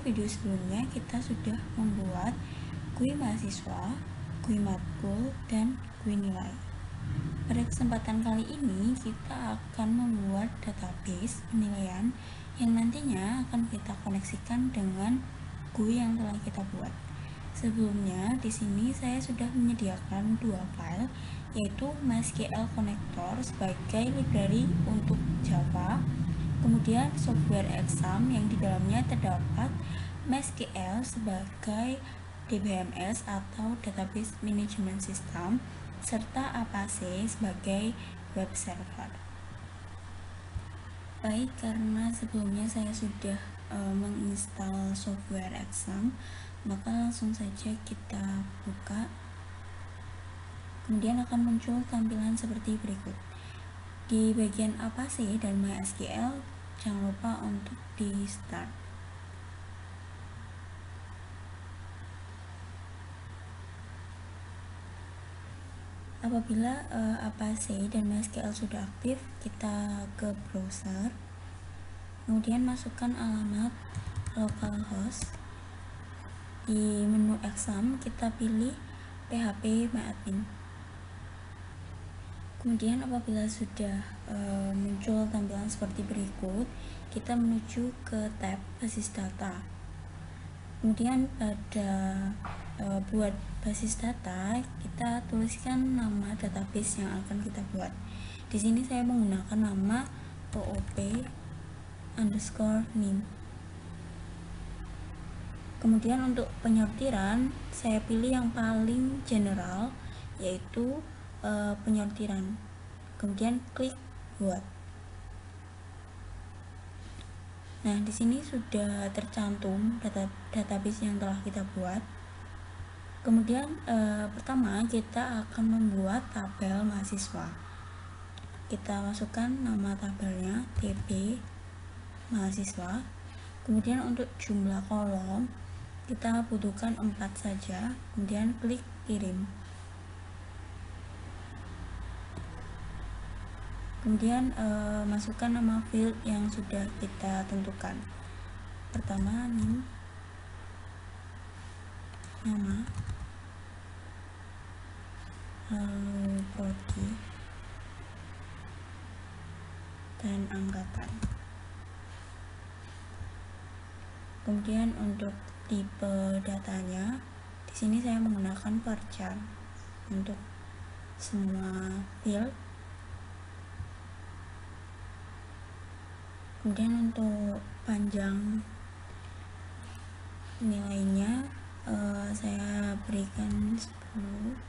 video sebelumnya kita sudah membuat GUI mahasiswa, GUI matkul, dan GUI nilai. Pada kesempatan kali ini kita akan membuat database penilaian yang nantinya akan kita koneksikan dengan GUI yang telah kita buat. Sebelumnya di sini saya sudah menyediakan dua file, yaitu MySQL Connector sebagai library untuk Java, kemudian software exam yang di dalamnya terdapat MySQL sebagai DBMS atau Database Management System, serta Apache sebagai web server. Baik, karena sebelumnya saya sudah menginstal software exam, maka langsung saja kita buka. Kemudian akan muncul tampilan seperti berikut. Di bagian Apache dan MySQL, jangan lupa untuk di start. Apabila Apache dan MySQL sudah aktif, kita ke browser, kemudian masukkan alamat localhost. Di menu exam kita pilih phpMyAdmin. Kemudian apabila sudah muncul tampilan seperti berikut, kita menuju ke tab basis data. Kemudian pada buat basis data, kita tuliskan nama database yang akan kita buat. Di sini saya menggunakan nama OOP_name. Kemudian untuk penyortiran, saya pilih yang paling general, yaitu penyortiran. Kemudian klik buat. Nah, di sini sudah tercantum database yang telah kita buat. Kemudian pertama kita akan membuat tabel mahasiswa. Kita masukkan nama tabelnya TB mahasiswa. Kemudian untuk jumlah kolom kita butuhkan 4 saja. Kemudian klik kirim. Kemudian masukkan nama field yang sudah kita tentukan. Pertama name, nama, lalu prodi, dan angkatan. Kemudian untuk tipe datanya, di sini saya menggunakan varchar untuk semua field. Kemudian untuk panjang nilainya saya berikan 10,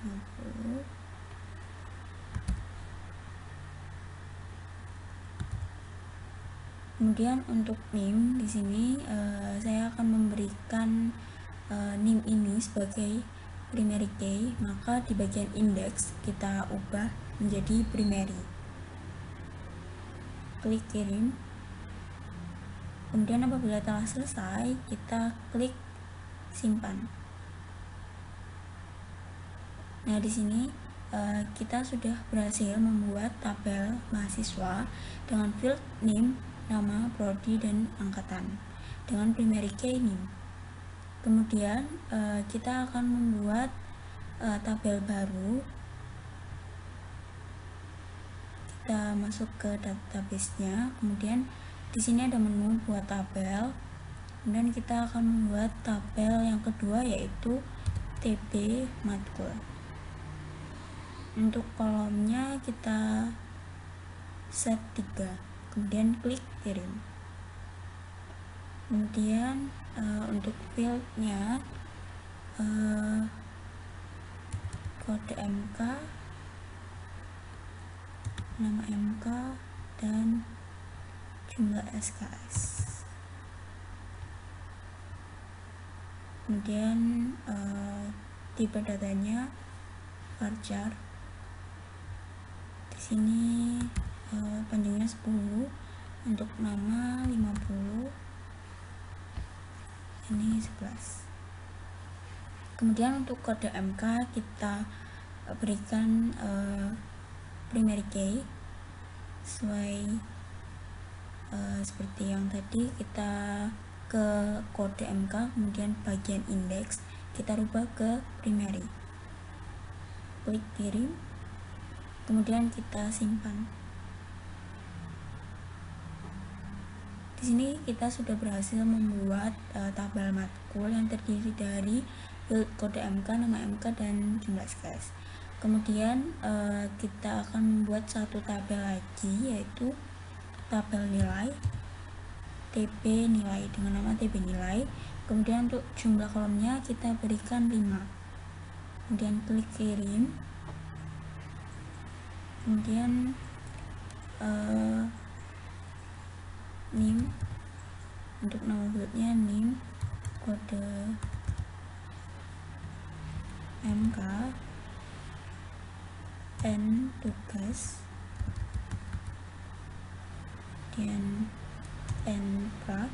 50. Kemudian untuk name di sini saya akan memberikan name ini sebagai primary key, maka di bagian index kita ubah menjadi primary. Klik kirim. Kemudian apabila telah selesai, kita klik simpan. Nah, di sini kita sudah berhasil membuat tabel mahasiswa dengan field name, nama, prodi, dan angkatan dengan primary key name. Kemudian kita akan membuat tabel baru. Kita masuk ke database-nya, kemudian di sini ada menu buat tabel. Kemudian kita akan membuat tabel yang kedua, yaitu TB matkul. Untuk kolomnya kita set 3, kemudian klik kirim. Kemudian untuk fieldnya kode MK, nama MK, dan jumlah SKS. Kemudian tipe datanya varchar. Di sini panjangnya 10, untuk nama 50, ini 11. Kemudian untuk kode MK kita berikan primary key sesuai seperti yang tadi, kita ke kode MK, kemudian bagian indeks kita rubah ke primary, klik kirim, kemudian kita simpan. Di sini kita sudah berhasil membuat tabel matkul yang terdiri dari kode MK, nama MK, dan jumlah SKS. Kemudian kita akan membuat satu tabel lagi, yaitu tabel nilai, TB nilai, dengan nama TB nilai. Kemudian untuk jumlah kolomnya kita berikan 5. Kemudian klik kirim. Kemudian NIM, untuk nama bulatnya NIM, kode MK, N tugas, dan N pra,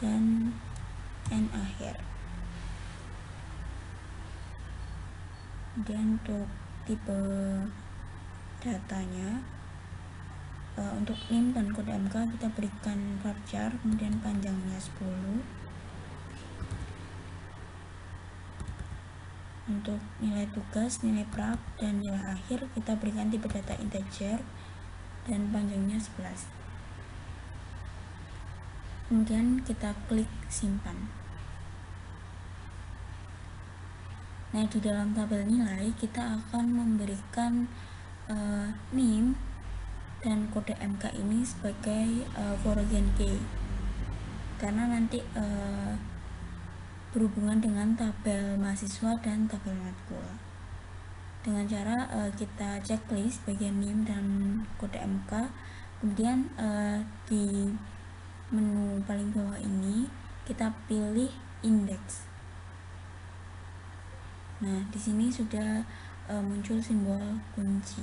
dan N akhir. Kemudian untuk tipe datanya, untuk NIM dan kode MK kita berikan varchar, kemudian panjangnya 10. Untuk nilai tugas, nilai prak, dan nilai akhir kita berikan tipe data integer dan panjangnya 11. Kemudian kita klik simpan. Nah, di dalam tabel nilai kita akan memberikan NIM dan kode MK ini sebagai foreign key, karena nanti berhubungan dengan tabel mahasiswa dan tabel matkul. Dengan cara kita checklist bagian NIM dan kode MK, kemudian di menu paling bawah ini kita pilih indeks. Nah, di sini sudah muncul simbol kunci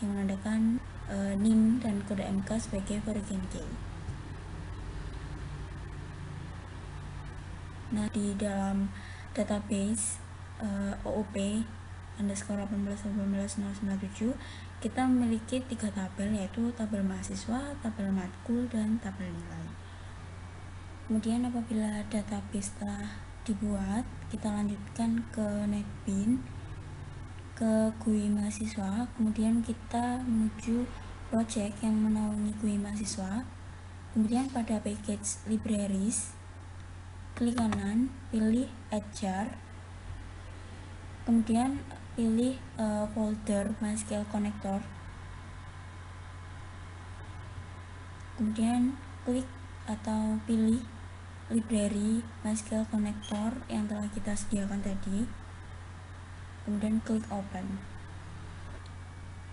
yang menandakan NIM dan kode MK sebagai foreign key. Nah, di dalam database OOP underscore 18.18.097 kita memiliki 3 tabel, yaitu tabel mahasiswa, tabel matkul, dan tabel nilai. Kemudian apabila database telah dibuat, kita lanjutkan ke netbin, ke GUI mahasiswa, kemudian kita menuju project yang menaungi GUI mahasiswa. Kemudian pada package libraries, klik kanan, pilih add jar, kemudian pilih folder MySQL connector, kemudian klik atau pilih library MySQL connector yang telah kita sediakan tadi, kemudian klik open.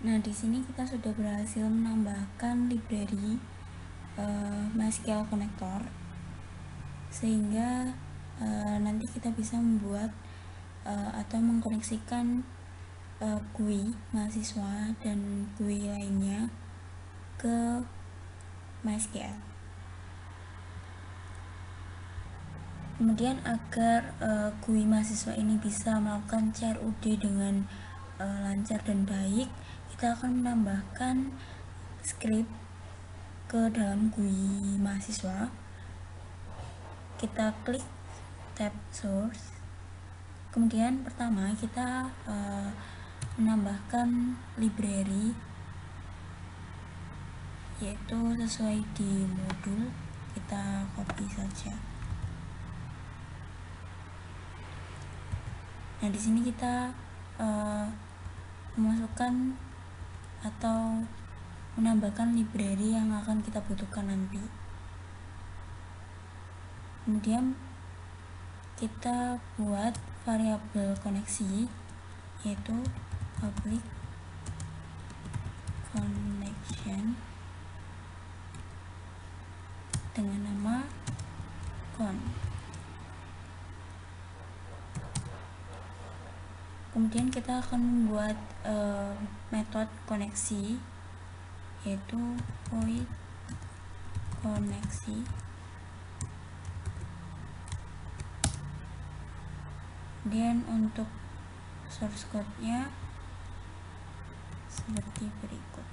Nah, di sini kita sudah berhasil menambahkan library MySQL connector, sehingga nanti kita bisa membuat atau mengkoneksikan GUI mahasiswa dan GUI lainnya ke MySQL. Kemudian agar GUI mahasiswa ini bisa melakukan CRUD dengan lancar dan baik, kita akan menambahkan script ke dalam GUI mahasiswa. Kita klik tab source, kemudian pertama kita menambahkan library, yaitu sesuai di modul, kita copy saja. Nah, di sini kita memasukkan atau menambahkan library yang akan kita butuhkan nanti. Kemudian kita buat variabel koneksi, yaitu public connection dengan nama con. Kemudian kita akan membuat metode koneksi, yaitu void koneksi. Kemudian untuk source code-nya seperti berikut.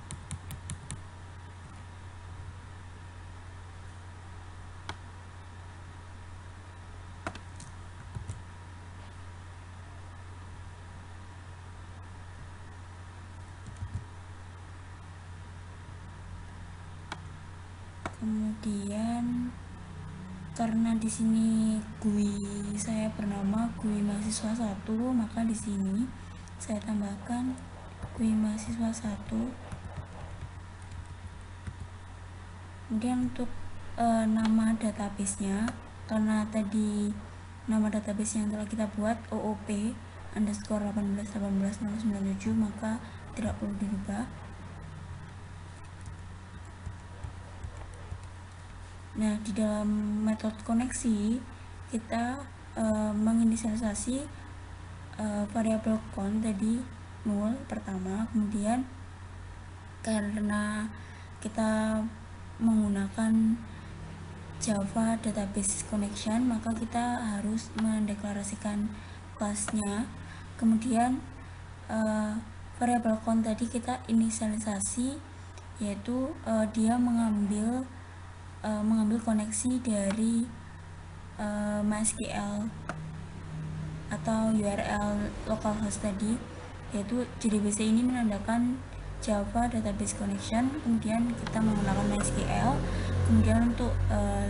Kemudian karena di sini GUI saya bernama GUI mahasiswa 1, maka di sini saya tambahkan GUI mahasiswa 1. Kemudian untuk nama databasenya, karena tadi nama database yang telah kita buat OOP underscore 1818.097, maka tidak perlu dirubah. Nah, di dalam metode koneksi kita menginisialisasi variabel count tadi null pertama. Kemudian karena kita menggunakan Java Database Connection, maka kita harus mendeklarasikan kelasnya. Kemudian variabel count tadi kita inisialisasi, yaitu dia mengambil koneksi dari MySQL atau URL localhost tadi, yaitu JDBC ini menandakan Java Database Connection. Kemudian kita menggunakan MySQL. Kemudian untuk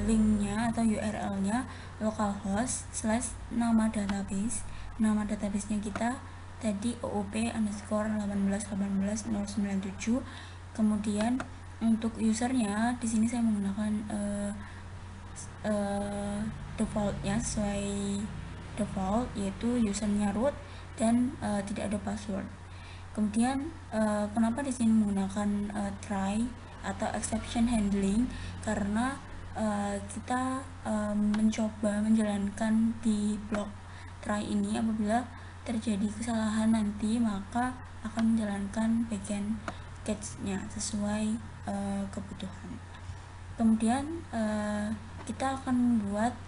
linknya atau URL-nya localhost / nama database. Nama databasenya kita tadi OOP underscore 1818.097. Kemudian untuk usernya di sini saya menggunakan defaultnya sesuai default, yaitu usernya root dan tidak ada password. Kemudian kenapa di sini menggunakan try atau exception handling, karena kita mencoba menjalankan di blok try ini. Apabila terjadi kesalahan nanti, maka akan menjalankan bagian catch-nya sesuai kebutuhan. Kemudian kita akan membuat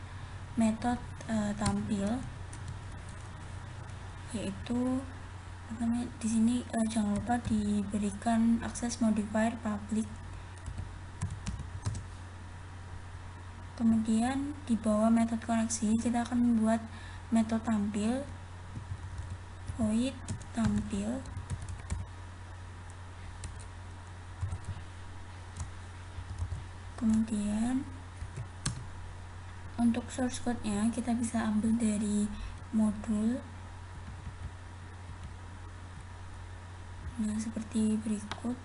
metode tampil, yaitu di sini jangan lupa diberikan akses modifier public. Kemudian di bawah metode koneksi kita akan membuat metode tampil, void tampil. Kemudian untuk source code-nya kita bisa ambil dari modul. Nah, seperti berikut,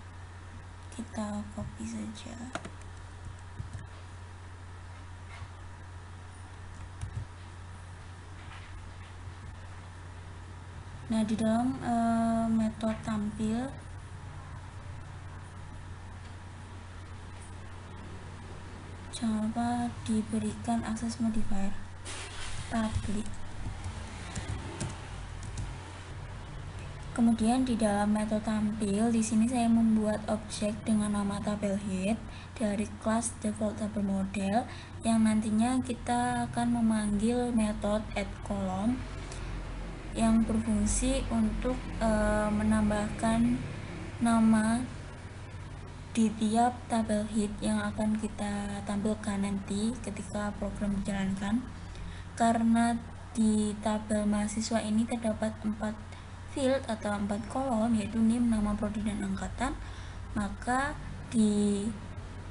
kita copy saja. Nah, di dalam metode tampil jangan lupa diberikan akses modifier public. Kemudian di dalam metode tampil di sini saya membuat objek dengan nama tabel head dari kelas default table model, yang nantinya kita akan memanggil metode add column yang berfungsi untuk menambahkan nama di tiap tabel head yang akan kita tampilkan nanti ketika program dijalankan. Karena di tabel mahasiswa ini terdapat 4 field atau 4 kolom, yaitu NIM, nama, prodi, dan angkatan, maka di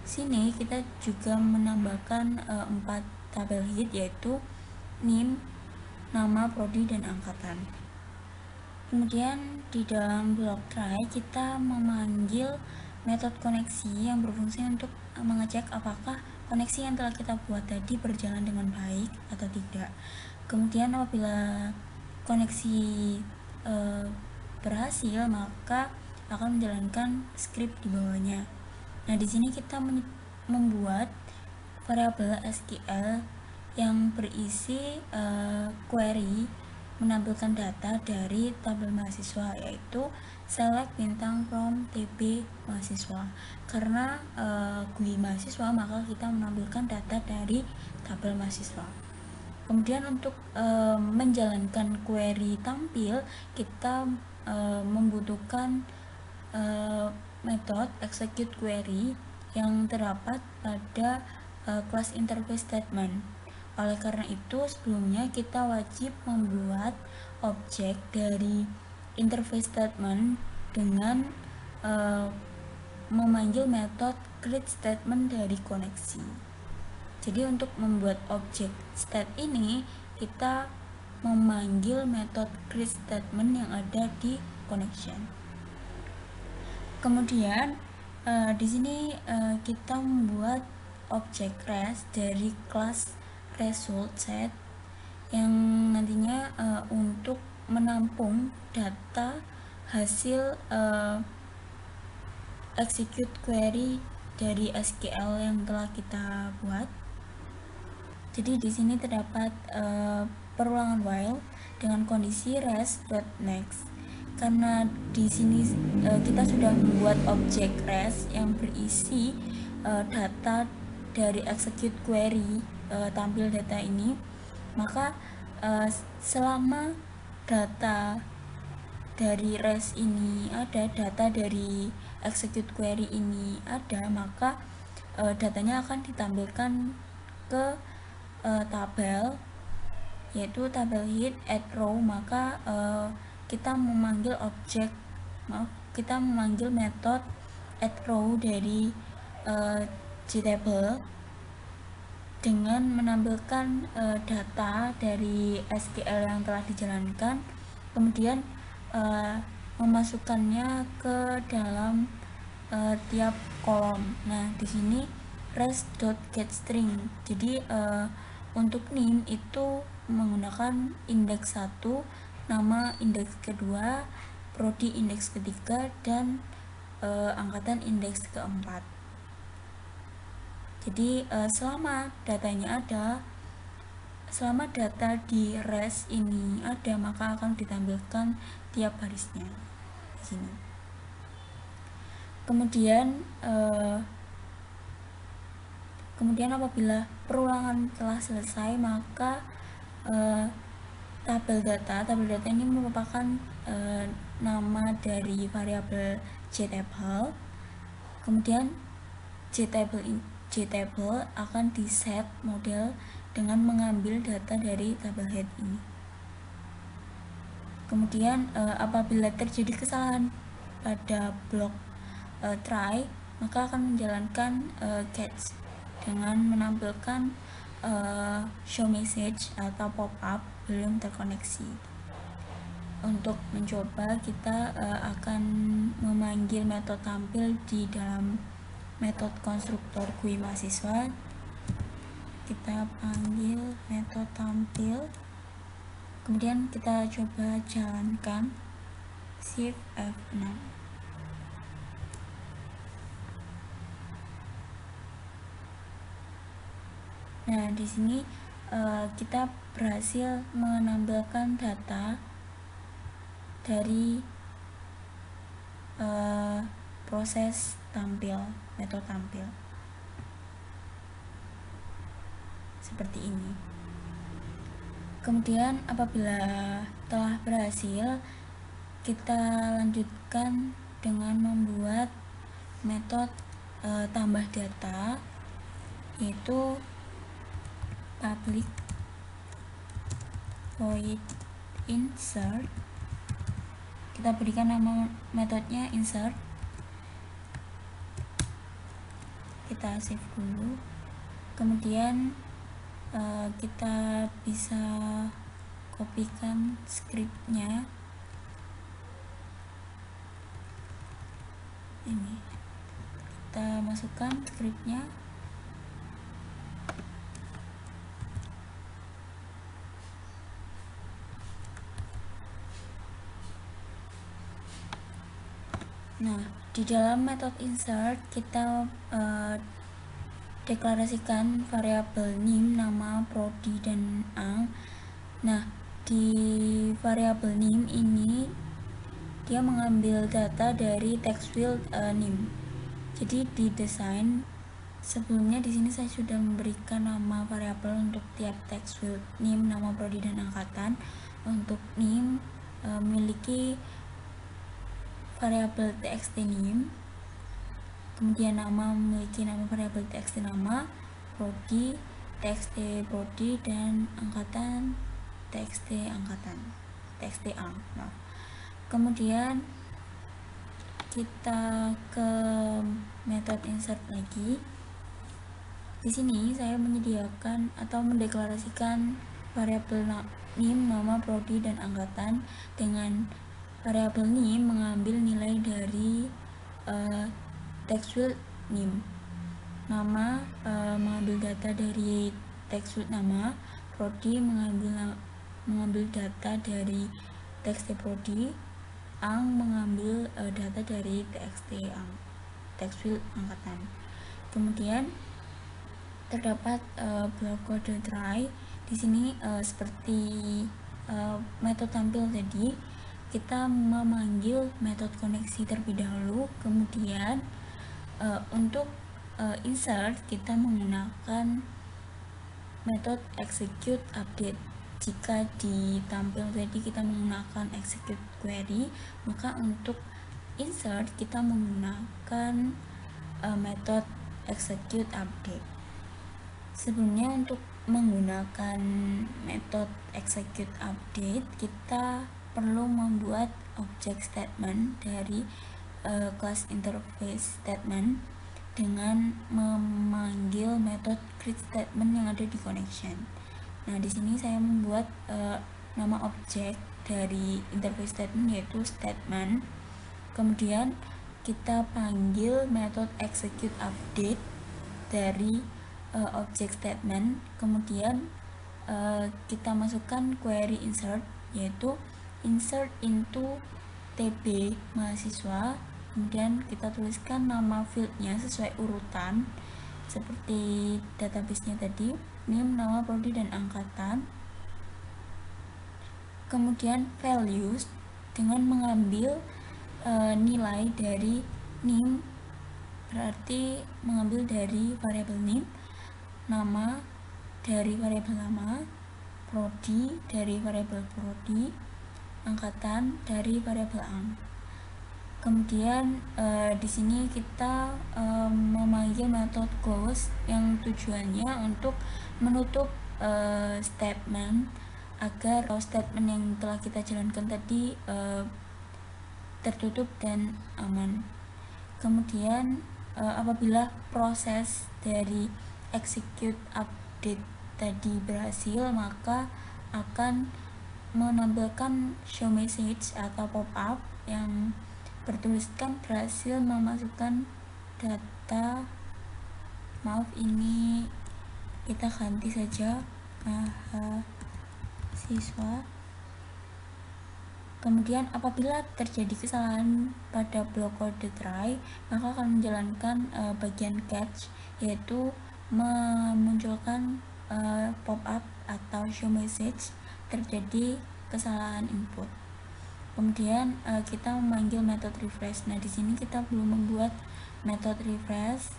sini kita juga menambahkan 4 tabel head, yaitu NIM, nama, prodi, dan angkatan. Kemudian di dalam blok try kita memanggil metode koneksi yang berfungsi untuk mengecek apakah koneksi yang telah kita buat tadi berjalan dengan baik atau tidak. Kemudian apabila koneksi berhasil, maka akan menjalankan script di bawahnya. Nah, di sini kita membuat variabel SQL yang berisi query menampilkan data dari tabel mahasiswa, yaitu select bintang from TB mahasiswa. Karena GUI mahasiswa, maka kita menampilkan data dari tabel mahasiswa. Kemudian untuk menjalankan query tampil, kita membutuhkan metode execute query yang terdapat pada kelas interface statement. Oleh karena itu, sebelumnya kita wajib membuat objek dari interface statement dengan memanggil metode create statement dari koneksi. Jadi untuk membuat objek state ini kita memanggil metode create statement yang ada di connection. Kemudian di sini kita membuat objek res dari kelas result set yang nantinya untuk menampung data hasil execute query dari SQL yang telah kita buat. Jadi di sini terdapat perulangan while dengan kondisi res.next. Karena di sini kita sudah membuat objek res yang berisi data dari execute query tampil data ini, maka selama data dari res ini ada, data dari execute query ini ada, maka datanya akan ditampilkan ke tabel, yaitu tabel head at row. Maka kita memanggil metode add row dari JTable dengan menampilkan data dari SQL yang telah dijalankan, kemudian memasukkannya ke dalam tiap kolom. Nah, di sini res.getString. Jadi untuk name itu menggunakan indeks 1, nama indeks kedua, prodi indeks ketiga, dan angkatan indeks keempat. Jadi selama datanya ada, selama data di res ini ada, maka akan ditampilkan tiap barisnya di sini. Kemudian apabila perulangan telah selesai, maka tabel data ini merupakan nama dari variabel JTable. Kemudian JTable akan diset model dengan mengambil data dari tabel head ini. Kemudian apabila terjadi kesalahan pada blok try, maka akan menjalankan catch dengan menampilkan show message atau pop-up belum terkoneksi. Untuk mencoba, kita akan memanggil metode tampil di dalam metode konstruktor GUI mahasiswa. Kita panggil metode tampil, kemudian kita coba jalankan shift F6. Nah, di sini kita berhasil menampilkan data dari proses tampil, metode tampil seperti ini. Kemudian apabila telah berhasil, kita lanjutkan dengan membuat metode tambah data, yaitu public void insert. Kita berikan nama metodenya insert. Kita save dulu. Kemudian kita bisa kopikan scriptnya ini, kita masukkan scriptnya. Nah, di dalam metode insert kita deklarasikan variabel name, nama, prodi, dan ang. Nah, di variabel name ini dia mengambil data dari text field name. Jadi di desain sebelumnya di sini saya sudah memberikan nama variabel untuk tiap text field name, nama, prodi, dan angkatan. Untuk name memiliki variabel txt name, kemudian nama memiliki nama variabel txt nama, prodi txt prodi, dan angkatan txt angkatan, txt ang. Nah, kemudian kita ke metode insert lagi. Di sini saya menyediakan atau mendeklarasikan variabel name, nama, prodi, dan angkatan. Dengan variabel name mengambil nilai dari text field name, nama mengambil data dari text field nama, prodi mengambil data dari txt prodi, ang mengambil data dari txt ang, text field angkatan. Kemudian terdapat blok kode try. Di sini seperti metode tampil tadi, kita memanggil metode koneksi terlebih dahulu. Kemudian untuk insert kita menggunakan metode execute update. Jika di tampil tadi kita menggunakan execute query, maka untuk insert kita menggunakan metode execute update. Sebelumnya untuk menggunakan metode execute update, kita perlu membuat object statement dari kelas interface statement dengan memanggil metode create statement yang ada di connection. Nah, di sini saya membuat nama objek dari interface statement yaitu statement. Kemudian kita panggil metode execute update dari object statement. Kemudian kita masukkan query insert, yaitu insert into TB mahasiswa. Kemudian kita tuliskan nama fieldnya sesuai urutan seperti database-nya tadi, name, nama, prodi, dan angkatan. Kemudian values dengan mengambil nilai dari name, berarti mengambil dari variabel name, nama dari variabel nama, prodi dari variabel prodi, angkatan dari variabel ang. Kemudian di sini kita memanggil metode close yang tujuannya untuk menutup statement agar statement yang telah kita jalankan tadi tertutup dan aman. Kemudian apabila proses dari execute update tadi berhasil, maka akan menampilkan show message atau pop-up yang bertuliskan berhasil memasukkan data. Maaf, ini kita ganti saja mahasiswa. Kemudian apabila terjadi kesalahan pada blok kode try, maka akan menjalankan bagian catch, yaitu memunculkan pop-up atau show message terjadi kesalahan input. Kemudian kita memanggil metode refresh. Nah, di sini kita belum membuat metode refresh.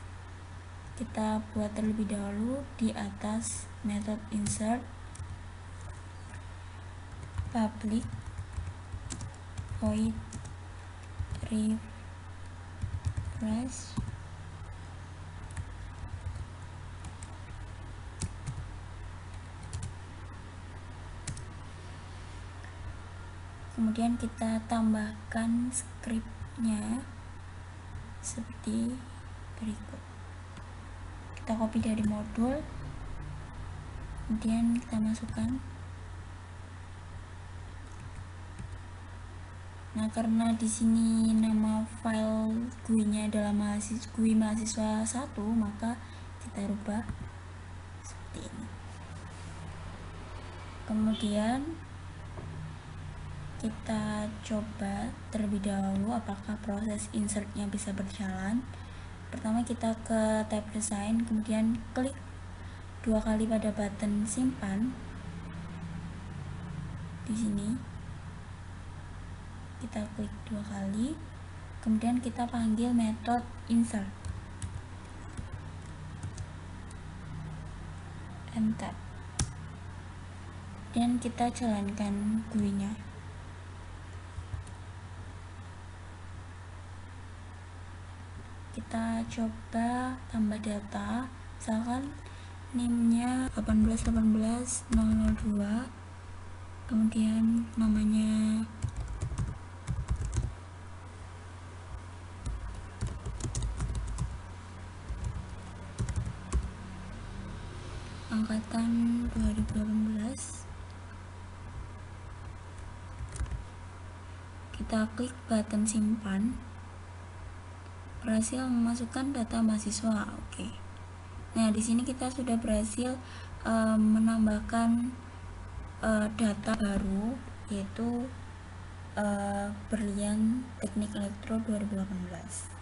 Kita buat terlebih dahulu di atas metode insert public void refresh. Kemudian kita tambahkan scriptnya seperti berikut. Kita copy dari modul, kemudian kita masukkan. Nah, karena di sini nama file GUI-nya adalah GUI mahasiswa 1, maka kita rubah seperti ini. Kemudian kita coba terlebih dahulu apakah proses insertnya bisa berjalan. Pertama kita ke tab design, kemudian klik 2 kali pada button simpan. Di sini kita klik 2 kali, kemudian kita panggil metode insert, enter, dan kita jalankan GUI-nya. Kita coba tambah data, misalkan name-nya 1818002, kemudian namanya angkatan 2018. Kita klik button simpan. Berhasil memasukkan data mahasiswa. Oke. Nah, di sini kita sudah berhasil menambahkan data baru, yaitu berlian teknik elektro 2018.